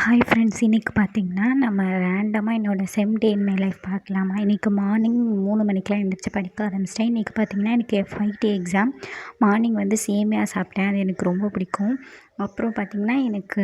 Hi friends, இன்றைக்கி பார்த்திங்கன்னா நம்ம ரேண்டமாக என்னோடய செம் டே இன் மை லைஃப் பார்க்கலாமா. இன்றைக்கி மார்னிங் 3 மணிக்கெலாம் எழுந்திரிச்சு படிக்க ஆரம்பிச்சிட்டேன். இன்றைக்கி பார்த்திங்கன்னா எனக்கு FIT எக்ஸாம். மார்னிங் வந்து சேமியா சாப்பிட்டேன், அது எனக்கு ரொம்ப பிடிக்கும். அப்புறம் பார்த்திங்கன்னா எனக்கு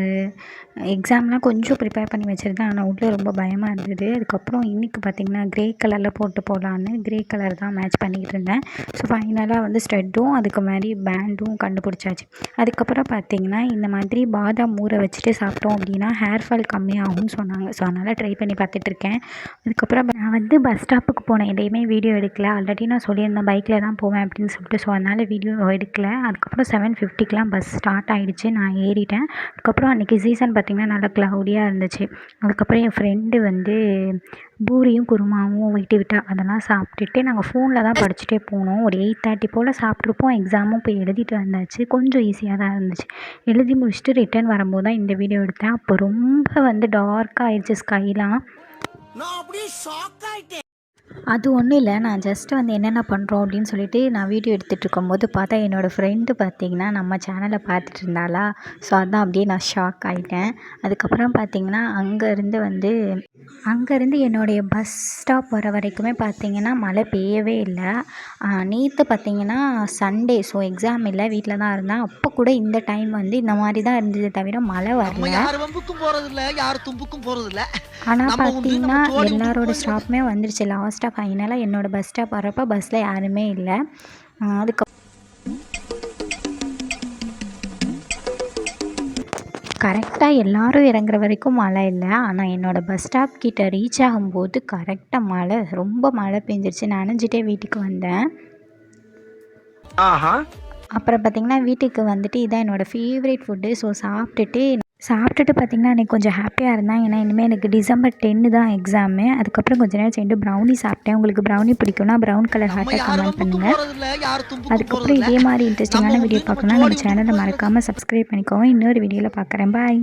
எக்ஸாம்லாம் கொஞ்சம் ப்ரிப்பேர் பண்ணி வச்சுருந்தேன், ஆனால் உள்ளே ரொம்ப பயமாக இருந்தது. அதுக்கப்புறம் இன்றைக்கி பார்த்திங்கன்னா க்ரே கலரில் போட்டு போகலான்னு க்ரே கலர் தான் மேட்ச் பண்ணிக்கிட்டு இருந்தேன். ஸோ ஃபைனலாக வந்து ஸ்டட்டும் அதுக்கு மாதிரி பேண்டும் கண்டுபிடிச்சாச்சு. அதுக்கப்புறம் பார்த்திங்கன்னா இந்த மாதிரி பாதாம் ஊற வச்சுட்டு சாப்பிட்டோம் அப்படின்னா ஹேர் ஃபால் கம்மியாகும்னு சொன்னாங்க. ஸோ அதனால் ட்ரை பண்ணி பார்த்துட்ருக்கேன். அதுக்கப்புறம் நான் வந்து பஸ் ஸ்டாப்புக்கு போனேன், எதையுமே வீடியோ எடுக்கல. ஆல்ரெடி நான் சொல்லியிருந்தேன் பைக்கில் தான் போவேன் அப்படின்னு சொல்லிட்டு. ஸோ அதனால் வீடியோ எடுக்கல. அதுக்கப்புறம் 7:50க்கெலாம் பஸ் ஸ்டார்ட் ஆகிடுச்சு, நான் ஏறிட்டேன். அதுக்கப்புறம் அன்றைக்கி சீசன் பார்த்திங்கன்னா நல்லா க்ளவுடியாக இருந்துச்சு. அதுக்கப்புறம் என் ஃப்ரெண்டு வந்து பூரியும் குருமாவும் வீட்டு விட்டா, அதெல்லாம் சாப்பிட்டுட்டு நாங்கள் ஃபோனில் தான் படிச்சுட்டே போனோம். ஒரு 8:30 போல் சாப்பிட்ருப்போம். எக்ஸாமும் போய் எழுதிட்டு வந்தாச்சு. கொஞ்சம் ஈஸியாக தான் இருந்துச்சு. எழுதி முடிச்சுட்டு ரிட்டர்ன் வரும்போது தான் இந்த வீடியோ எடுத்தேன். அப்போ ரொம்ப வந்து டார்க்காக ஆயிடுச்சு ஸ்கைலாம். நான் அப்படியே ஷாக் ஆயிட்டேன். அது ஒன்றும் இல்லை, நான் ஜஸ்ட்டு வந்து என்னென்ன பண்ணுறோம் அப்படின்னு சொல்லிட்டு நான் வீடியோ எடுத்துகிட்டு இருக்கும்போது பார்த்தா என்னோடய ஃப்ரெண்டு பார்த்திங்கன்னா நம்ம சேனலை பார்த்துட்டு இருந்தாளா. ஸோ அதான் அப்படியே நான் ஷாக் ஆகிட்டேன். அதுக்கப்புறம் பார்த்திங்கன்னா அங்கேருந்து என்னுடைய பஸ் ஸ்டாப் வர வரைக்குமே பார்த்திங்கன்னா மழை பெய்யவே இல்லை. நேற்று பார்த்திங்கன்னா சண்டே, ஸோ எக்ஸாம் இல்லை, வீட்டில் தான் இருந்தேன். அப்போ கூட இந்த டைம் வந்து இந்த மாதிரி தான் இருந்தது, தவிர மழை வரல. யார் வம்புக்கும் போகிறதில்ல, யார் தும்புக்கும் போகிறதில்ல. ஆனால் பார்த்திங்கன்னா எல்லாரோட ஸ்டாப்புமே வந்துருச்சு. லாஸ்ட்டாக ஃபைனலாக என்னோடய பஸ் ஸ்டாப் வரப்போ பஸ்ஸில் யாருமே இல்லை. கரெக்டாக எல்லோரும் இறங்குற வரைக்கும் மழை இல்லை. ஆனால் என்னோடய பஸ் ஸ்டாப் கிட்டே ரீச் ஆகும்போது கரெக்டாக ரொம்ப மழை பெஞ்சிருச்சு. நனைஞ்சிட்டே வீட்டுக்கு வந்தேன். அப்புறம் பார்த்திங்கன்னா வீட்டுக்கு வந்துட்டு இதான் என்னோடய ஃபேவரட் ஃபுட்டு. ஸோ சாப்பிட்டுட்டு பார்த்திங்கன்னா எனக்கு கொஞ்சம் ஹாப்பியாக இருந்தேன். ஏன்னா இனிமேல் எனக்கு December 10 தான் எக்ஸாமு. அதுக்கப்புறம் கொஞ்சம் நேரம் சேர்ந்து ப்ரௌனி சாப்பிட்டேன். உங்களுக்கு ப்ரௌனி பிடிக்கும்னா ப்ரௌன் கலர் ஹார்ட்டை கமெண்ட் பண்ணுங்கள். அதுக்கப்புறம் இதே மாதிரி இன்ட்ரெஸ்டிங்கான வீடியோ பார்க்கணுன்னா நம்ம சேனலை மறக்காமல் சப்ஸ்கிரைப் பண்ணிக்கோங்க. இன்னொரு வீடியோவில் பார்க்குறேன். பாய்.